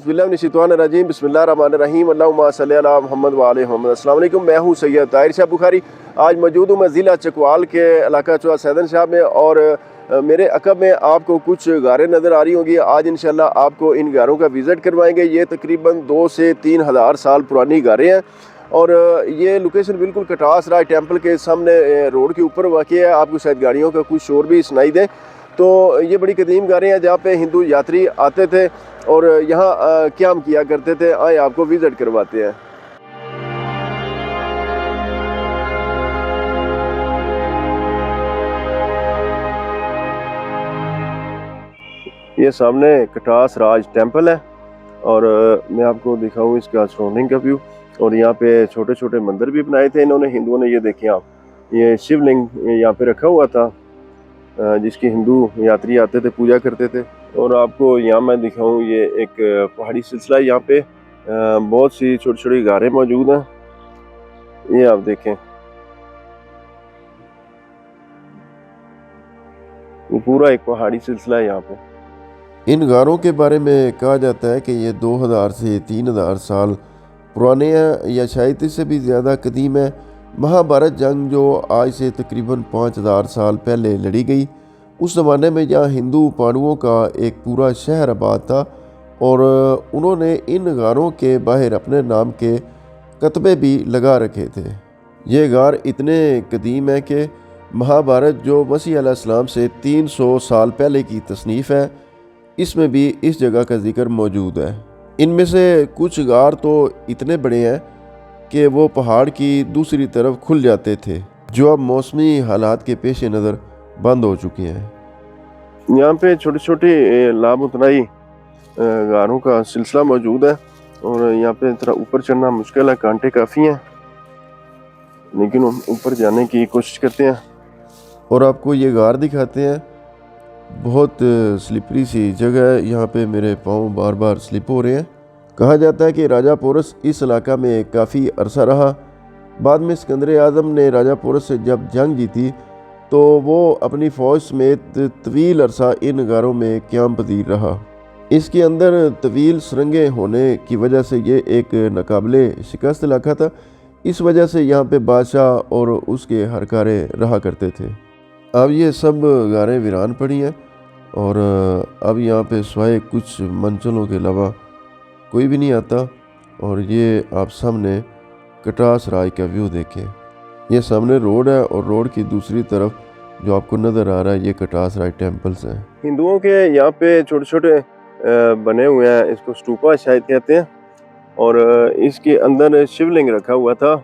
औज़ुबिल्लाहिमिनश्शैतानिर्रजीम बिस्मिल्लाहिर्रहमानिर्रहीम अल्लाहुम्मा सल्लि अला मुहम्मद व आले मुहम्मद। अस्सलाम वालेकुम, मैं हूँ सैयद ताहिर शाह बुखारी। आज मौजूद हूँ मैं ज़िला चकवाल के इलाका चौहा सैदन शाह में और मेरे अक़ब में आपको कुछ गारें नज़र आ रही होंगी। आज इंशाल्लाह आपको इन गारों का विज़िट करवाएंगे। ये तकरीबन 2 से 3 हज़ार साल पुरानी गारें हैं और ये लोकेशन बिल्कुल कटास राज टेम्पल के सामने रोड के ऊपर वाक़ है। आपको शायद गाड़ियों का कुछ शोर भी सुनाई दे। तो ये बड़ी कदीम गारें हैं जहाँ पे हिंदू यात्री आते थे और यहाँ क़याम किया करते थे। आए आपको विज़िट करवाते हैं। ये सामने कटास राज टेम्पल है और मैं आपको दिखाऊं इसका सराउंडिंग का व्यू। और यहाँ पे छोटे छोटे मंदिर भी बनाए थे इन्होंने, हिंदुओं ने। ये देखें आप, ये शिवलिंग यहाँ पे रखा हुआ था जिसकी हिंदू यात्री आते थे, पूजा करते थे। और आपको यहाँ मैं दिखाऊं, ये एक पहाड़ी सिलसिला है। यहाँ पे बहुत सी छोटी छोटी गारें मौजूद हैं। ये आप देखें, ये पूरा एक पहाड़ी सिलसिला है यहाँ पे। इन गारों के बारे में कहा जाता है कि ये 2000 से 3000 साल पुराने हैं या शायद इससे भी ज़्यादा कदीम है। महाभारत जंग जो आज से तकरीबन 5000 साल पहले लड़ी गई, उस ज़माने में यहाँ हिंदू पांडवों का एक पूरा शहर आबाद था और उन्होंने इन गारों के बाहर अपने नाम के कतबे भी लगा रखे थे। ये गार इतने कदीम है कि महाभारत जो मसीह अलैहिस्सलाम से 300 साल पहले की तसनीफ़ है, इसमें भी इस जगह का जिक्र मौजूद है। इनमें से कुछ गार तो इतने बड़े हैं कि वो पहाड़ की दूसरी तरफ खुल जाते थे, जो अब मौसमी हालात के पेश नज़र बंद हो चुके हैं। यहाँ पे छोटी छोटी लामुतनाई गारों का सिलसिला मौजूद है और यहाँ पे थोड़ा ऊपर चढ़ना मुश्किल है, कांटे काफ़ी हैं, लेकिन हम ऊपर जाने की कोशिश करते हैं। और आपको ये गार दिखाते हैं। बहुत स्लिपरी सी जगह है, यहाँ पे मेरे पाँव बार बार स्लिप हो रहे हैं। कहा जाता है कि राजा पोरस इस इलाका में काफ़ी अरसा रहा। बाद में सिकंदर आज़म ने राजा पोरस से जब जंग जीती तो वो अपनी फ़ौज समेत तवील अरसा इन गारों में क़याम पज़ीर रहा। इसके अंदर तवील सुरंगें होने की वजह से ये एक नाकाबिले शिकस्त इलाका था। इस वजह से यहाँ पे बादशाह और उसके हरकारे रहा करते थे। अब ये सब गारें वीरान पड़ी हैं और अब यहाँ पे सिवाय कुछ मंचलों के अलावा कोई भी नहीं आता। और ये आप सामने कटास राज का व्यू देखें। ये सामने रोड है और रोड की दूसरी तरफ जो आपको नज़र आ रहा है, ये कटास राज टेम्पल्स हैं। हिंदुओं के यहाँ पे छोटे छोटे बने हुए हैं, इसको स्तूपा शायद कहते हैं। और इसके अंदर शिवलिंग रखा हुआ था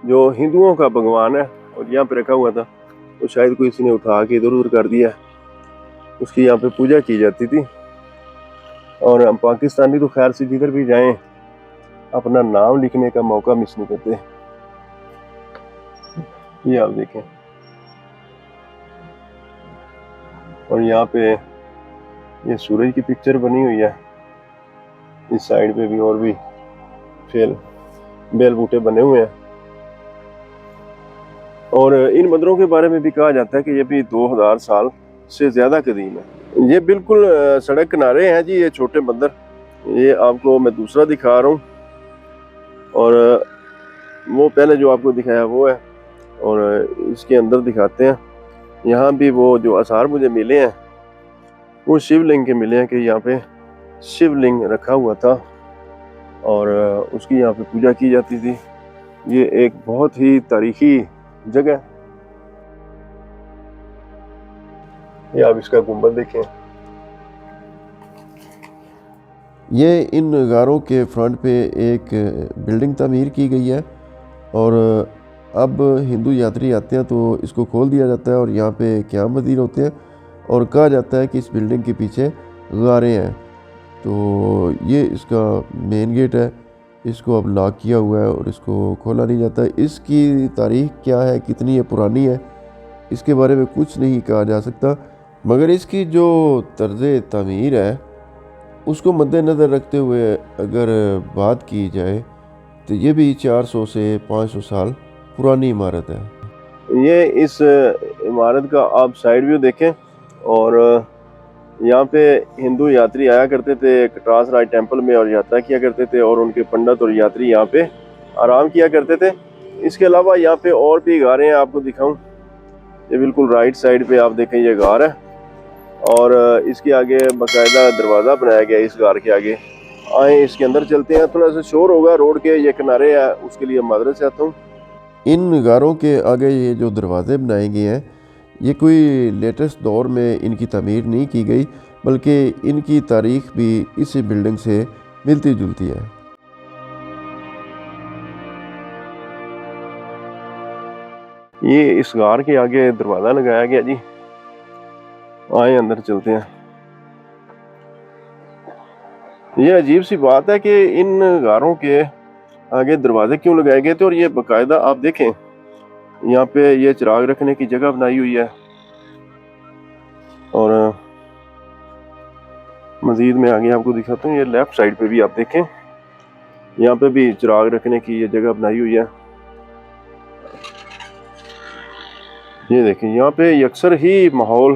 जो हिंदुओं का भगवान है और यहाँ पे रखा हुआ था। तो शायद कोई किसी ने उठा के इधर उधर कर दिया, उसकी यहाँ पे पूजा की जाती थी। और हम पाकिस्तानी तो खैर से जिधर भी जाएं अपना नाम लिखने का मौका मिस नहीं करते। ये आप देखें, और यहाँ पे ये सूरज की पिक्चर बनी हुई है। इस साइड पे भी और भी बेल बूटे बने हुए हैं। और इन मंदिरों के बारे में भी कहा जाता है कि ये भी 2000 साल से ज़्यादा कदीम है। ये बिल्कुल सड़क किनारे हैं जी, ये छोटे मंदिर। ये आपको मैं दूसरा दिखा रहा हूँ और वो पहले जो आपको दिखाया वो है। और इसके अंदर दिखाते हैं। यहाँ भी वो जो आसार मुझे मिले हैं वो शिवलिंग के मिले हैं कि यहाँ पे शिवलिंग रखा हुआ था और उसकी यहाँ पे पूजा की जाती थी। ये एक बहुत ही तारीखी जगह। ये आप इसका गुंबद देखें। ये इन गारों के फ्रंट पे एक बिल्डिंग तामीर की गई है और अब हिंदू यात्री आते हैं तो इसको खोल दिया जाता है और यहाँ पे क़याम पज़ीर होते हैं। और कहा जाता है कि इस बिल्डिंग के पीछे गारें हैं। तो ये इसका मेन गेट है, इसको अब लॉक किया हुआ है और इसको खोला नहीं जाता। इसकी तारीख़ क्या है, कितनी है पुरानी है, इसके बारे में कुछ नहीं कहा जा सकता। मगर इसकी जो तर्ज़ तामीर है उसको मद्देनज़र रखते हुए अगर बात की जाए तो ये भी 400 से 500 साल पुरानी इमारत है। ये इस इमारत का आप साइड व्यू देखें और यहाँ पे हिंदू यात्री आया करते थे कटरास राज टेम्पल में और यात्रा किया करते थे, और उनके पंडित और यात्री यहाँ पे आराम किया करते थे। इसके अलावा यहाँ पे और भी गारें हैं, आपको दिखाऊं। ये बिल्कुल राइट साइड पे आप देखें ये गार है, और इसके आगे बाकायदा दरवाज़ा बनाया गया है। इस गार के आगे आए, इसके अंदर चलते हैं। थोड़ा सा शोर होगा, रोड के ये किनारे है, उसके लिए माजरत चाहता हूँ। इन गारों के आगे ये जो दरवाज़े बनाए गए हैं, ये कोई लेटेस्ट दौर में इनकी तमीर नहीं की गई, बल्कि इनकी तारीख भी इसी बिल्डिंग से मिलती जुलती है। ये इस गार के आगे दरवाज़ा लगाया गया जी। आए अंदर चलते हैं। ये अजीब सी बात है कि इन गारों के आगे दरवाजे क्यों लगाए गए थे, और ये बाकायदा आप देखें यहाँ पे ये चिराग रखने की जगह बनाई हुई है, और मजीद में आगे आपको दिखाता हूँ। ये लेफ्ट साइड पे भी आप देखें, यहाँ पे भी चिराग रखने की ये जगह बनाई हुई है। ये देखें यहाँ पे अक्सर ही माहौल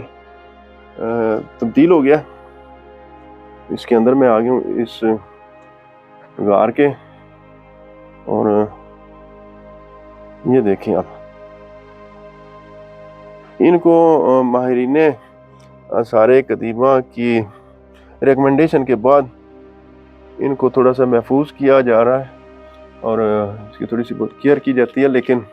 तब्दील हो गया। इसके अंदर मैं आ गया हूँ इस गार के, और ये देखें आप, इनको माहिरीन आसार कदीमा की रिकमेंडेशन के बाद इनको थोड़ा सा महफूज किया जा रहा है, और इसकी थोड़ी सी बहुत केयर की जाती है। लेकिन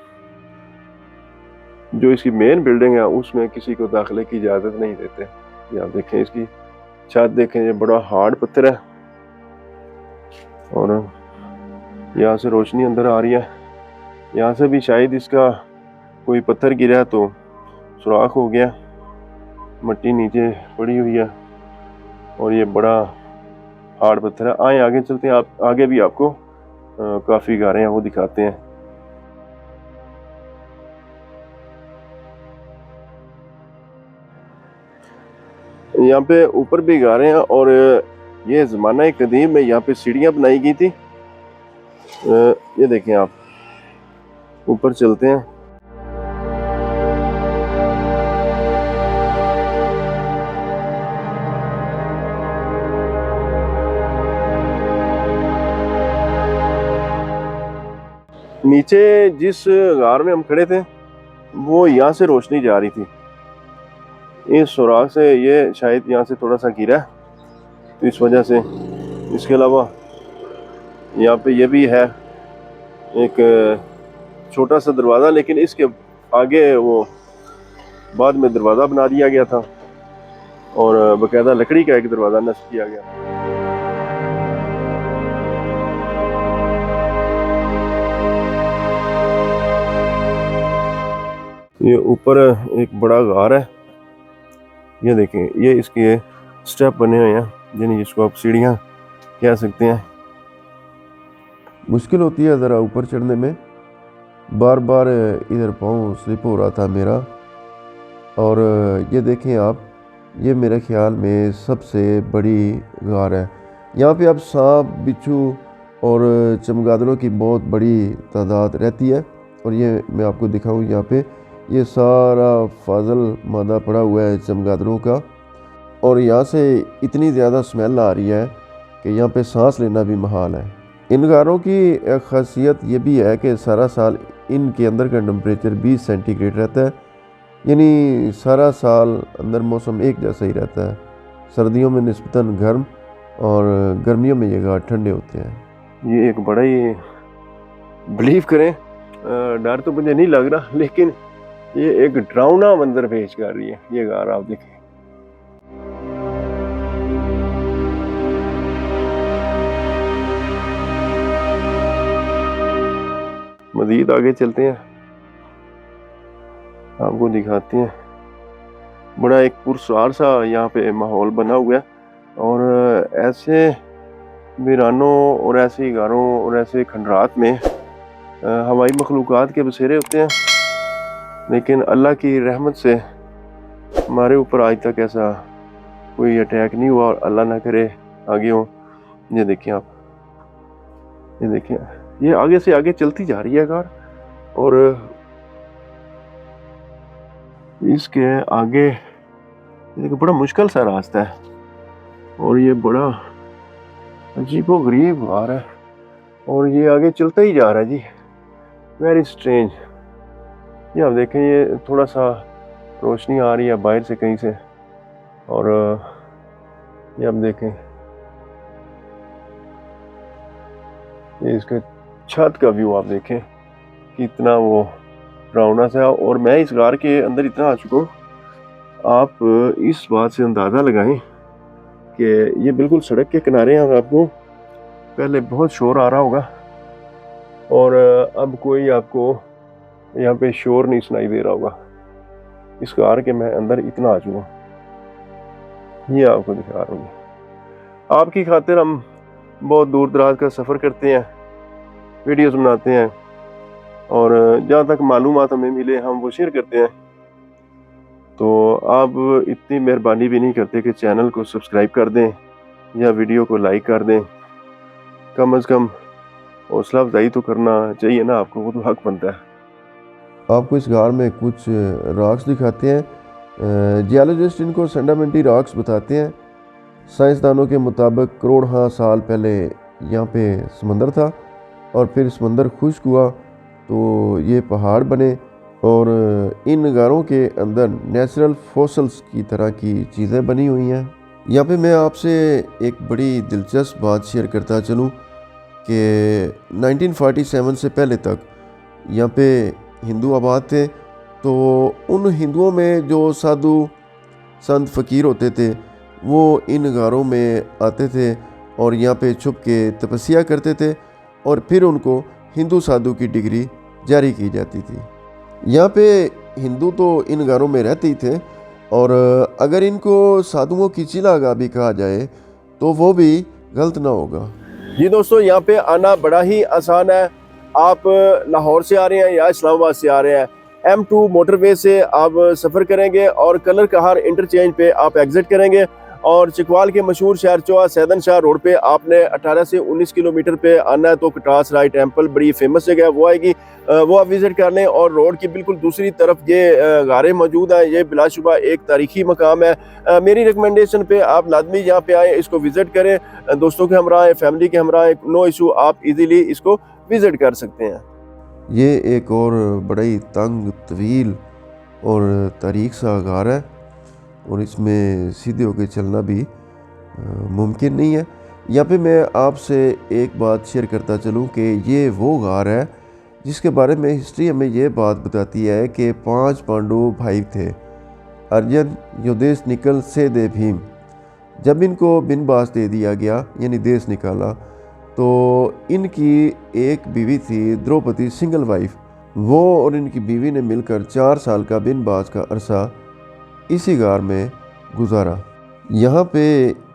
जो इसकी मेन बिल्डिंग है उसमें किसी को दाखिले की इजाज़त नहीं देते। ये आप देखें, इसकी छत देखें, ये बड़ा हार्ड पत्थर है, और यहाँ से रोशनी अंदर आ रही है। यहाँ से भी शायद इसका कोई पत्थर गिरा है तो सुराख हो गया, मिट्टी नीचे पड़ी हुई है, और ये बड़ा हार्ड पत्थर है। आए आगे चलते हैं, आप आगे भी आपको काफ़ी गारें हैं वो दिखाते हैं। यहाँ पे ऊपर भी गारें हैं, और ये ज़माना कदीम में यहाँ पे सीढ़ियाँ बनाई गई थी। ये देखें आप, ऊपर चलते हैं। नीचे जिस गार में हम खड़े थे वो यहाँ से रोशनी जा रही थी, इस सुराख से। ये शायद यहाँ से थोड़ा सा गिरा है तो इस वजह से। इसके अलावा यहाँ पे ये भी है एक छोटा सा दरवाज़ा, लेकिन इसके आगे वो बाद में दरवाज़ा बना दिया गया था, और बाकायदा लकड़ी का एक दरवाज़ा नस्ब किया गया। ये ऊपर एक बड़ा गार है, ये देखें, ये इसके स्टेप बने हुए हैं, यानी जिसको आप सीढ़ियाँ कह सकते हैं। मुश्किल होती है ज़रा ऊपर चढ़ने में, बार बार इधर पाँव स्लिप हो रहा था मेरा। और ये देखें आप, ये मेरे ख्याल में सबसे बड़ी गार है। यहाँ पे अब सांप, बिच्छू और चमगादड़ों की बहुत बड़ी तादाद रहती है। और ये मैं आपको दिखाऊं, यहाँ पे ये सारा फाजल मादा पड़ा हुआ है चमगादड़ों का, और यहाँ से इतनी ज़्यादा स्मेल आ रही है कि यहाँ पे सांस लेना भी महाल है। इन गारों की एक ख़ासियत ये भी है कि सारा साल इनके अंदर का टेम्परेचर 20 सेंटीग्रेड रहता है, यानी सारा साल अंदर मौसम एक जैसा ही रहता है। सर्दियों में निस्बतन गर्म और गर्मियों में ये गार ठंडे होते हैं। ये एक बड़ा ही, बिलीव करें, डर तो मुझे नहीं लग रहा, लेकिन ये एक डरावना मंजर पेश कर रही है। ये गार आप देखें, मजीद आगे चलते हैं, आपको दिखाते हैं। बड़ा एक पुरस्कार सा यहाँ पे माहौल बना हुआ है, और ऐसे वीरानों और ऐसे गारों और ऐसे खंडरात में हवाई मखलूक़ात के बसेरे होते हैं, लेकिन अल्लाह की रहमत से हमारे ऊपर आज तक ऐसा कोई अटैक नहीं हुआ, और अल्लाह ना करे आगे हो। ये देखिए आप, ये देखिए, ये आगे से आगे चलती जा रही है कार, और इसके आगे एक बड़ा मुश्किल सा रास्ता है। और ये बड़ा अजीबो गरीब गार है और ये आगे चलता ही जा रहा है जी। Very strange. ये आप देखें, ये थोड़ा सा रोशनी आ रही है बाहर से कहीं से, और ये आप देखें, ये इसके छत का व्यू आप देखें कितना वो डरावना सा है। और मैं इस गार के अंदर इतना आ चुका हूँ, आप इस बात से अंदाज़ा लगाएं कि ये बिल्कुल सड़क के किनारे हैं। आपको पहले बहुत शोर आ रहा होगा और अब कोई आपको यहाँ पे शोर नहीं सुनाई दे रहा होगा। इस कार के मैं अंदर इतना आ चुका हूँ, ये आपको दिखा रहा हूँ। आपकी खातिर हम बहुत दूर दराज का सफ़र करते हैं, वीडियोस बनाते हैं, और जहाँ तक मालूमात हमें मिले हम वो शेयर करते हैं। तो आप इतनी मेहरबानी भी नहीं करते कि चैनल को सब्सक्राइब कर दें या वीडियो को लाइक कर दें। कम अज़ कम हौसला अफजाई तो करना चाहिए ना आपको, वो तो हक बनता है। आपको इस गार में कुछ रॉक्स दिखाते हैं। जियोलॉजिस्ट इनको सेंडामेंटी रॉक्स बताते हैं। साइंसदानों के मुताबिक करोड़ साल पहले यहाँ पे समंदर था और फिर समंदर खुश्क हुआ तो ये पहाड़ बने, और इन गारों के अंदर नेचुरल फॉसल्स की तरह की चीज़ें बनी हुई हैं। यहाँ पे मैं आपसे एक बड़ी दिलचस्प बात शेयर करता चलूँ कि 1947 से पहले तक यहाँ पे हिंदू आबाद थे। तो उन हिंदुओं में जो साधु संत फ़कीर होते थे वो इन गारों में आते थे और यहाँ पे छुप के तपस्या करते थे, और फिर उनको हिंदू साधु की डिग्री जारी की जाती थी। यहाँ पे हिंदू तो इन गारों में रहते ही थे, और अगर इनको साधुओं की चिलागाह भी कहा जाए तो वो भी गलत ना होगा। जी दोस्तों, यहाँ पे आना बड़ा ही आसान है। आप लाहौर से आ रहे हैं या इस्लामाबाद से आ रहे हैं, M2 मोटरवे से आप सफ़र करेंगे और कलर कहार इंटरचेंज पे आप एग्जिट करेंगे, और चकवाल के मशहूर शहर चौहा सैदन शाह रोड पे आपने 18 से 19 किलोमीटर पे आना है। तो कटास राय टेम्पल बड़ी फेमस जगह है, वो आएगी, वो आप विज़िट कर लें। और रोड की बिल्कुल दूसरी तरफ ये गारें मौजूद हैं। ये बिलाशुबा एक तारीखी मकाम है। मेरी रिकमेंडेशन पे आप लाजमी यहाँ पे आए, इसको विज़िट करें। दोस्तों के हमरा, फैमिली के हमरा, नो इशू, आप इजीली इसको विज़िट कर सकते हैं। ये एक और बड़ा ही तंग तवील और तारीख सा गार है, और इसमें सीधे होकर चलना भी मुमकिन नहीं है। यहाँ पे मैं आपसे एक बात शेयर करता चलूँ कि ये वो गार है जिसके बारे में हिस्ट्री हमें ये बात बताती है कि 5 पांडु भाई थे, अर्जुन, युधिष्ठिर, निकल, सहदेव, भीम। जब इनको बिनबास दे दिया गया यानी देश निकाला, तो इनकी एक बीवी थी द्रौपदी, सिंगल वाइफ। वो और इनकी बीवी ने मिलकर 4 साल का बिनबास का अरसा इसी गार में गुजारा। यहाँ पे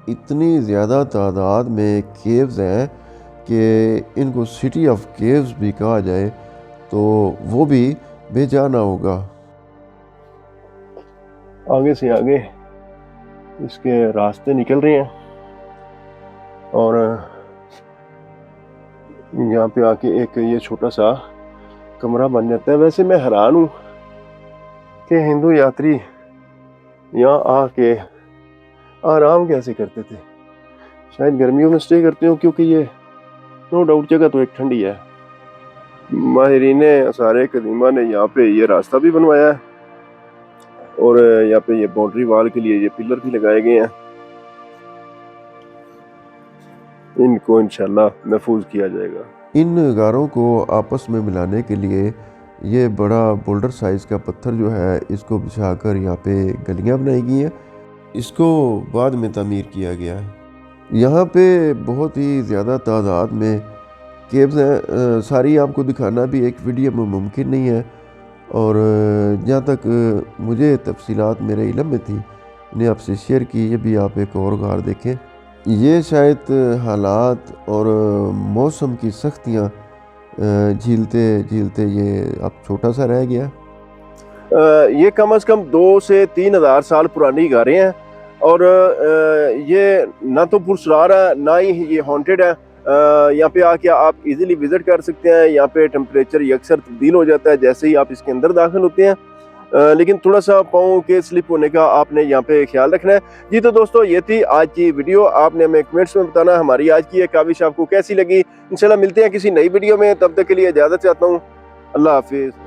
इतनी ज़्यादा तादाद में केव्स हैं कि इनको सिटी ऑफ केव्स भी कहा जाए तो वो भी बेजाना होगा। आगे से आगे इसके रास्ते निकल रहे हैं और यहाँ पे आके एक ये छोटा सा कमरा बन जाता है। वैसे मैं हैरान हूँ कि हिंदू यात्री यहाँ आके आराम कैसे करते थे। शायद गर्मियों में स्टे करते हो, क्योंकि ये नो डाउट जगह तो एक ठंडी है। माहिरीन आसार कदीमा ने यहाँ पे ये रास्ता भी बनवाया है, और यहाँ पे ये बाउंड्री वाल के लिए ये पिलर भी लगाए गए हैं। इनको इंशाल्लाह महफूज किया जाएगा। इन गारों को आपस में मिलाने के लिए ये बड़ा बोल्डर साइज़ का पत्थर जो है इसको बिछाकर यहाँ पे गलियाँ बनाई गई हैं। इसको बाद में तामीर किया गया है। यहाँ पे बहुत ही ज़्यादा तादाद में केव्स हैं। सारी आपको दिखाना भी एक वीडियो में मुमकिन नहीं है, और जहाँ तक मुझे तफसीलात मेरे इल्म में थी इन्हें आपसे शेयर की। ये भी आप एक और गार देखें। ये शायद हालात और मौसम की सख्तियाँ झीलते झीलते ये अब छोटा सा रह गया। ये कम से कम 2 से 3 हज़ार साल पुरानी गारें हैं, और ये ना तो पुरस्कार है ना ही ये हॉन्टेड है। यहाँ पे आके आप इजीली विजिट कर सकते हैं। यहाँ पे टेम्परेचर अक्सर तब्दील हो जाता है जैसे ही आप इसके अंदर दाखिल होते हैं। लेकिन थोड़ा सा पाँव के स्लिप होने का आपने यहाँ पे ख्याल रखना है। जी तो दोस्तों ये थी आज की वीडियो। आपने हमें कमेंट्स में बताना हमारी आज की ये काविश आपको कैसी लगी। इंशाल्लाह मिलते हैं किसी नई वीडियो में, तब तक के लिए इजाज़त चाहता हूँ। अल्लाह हाफिज़।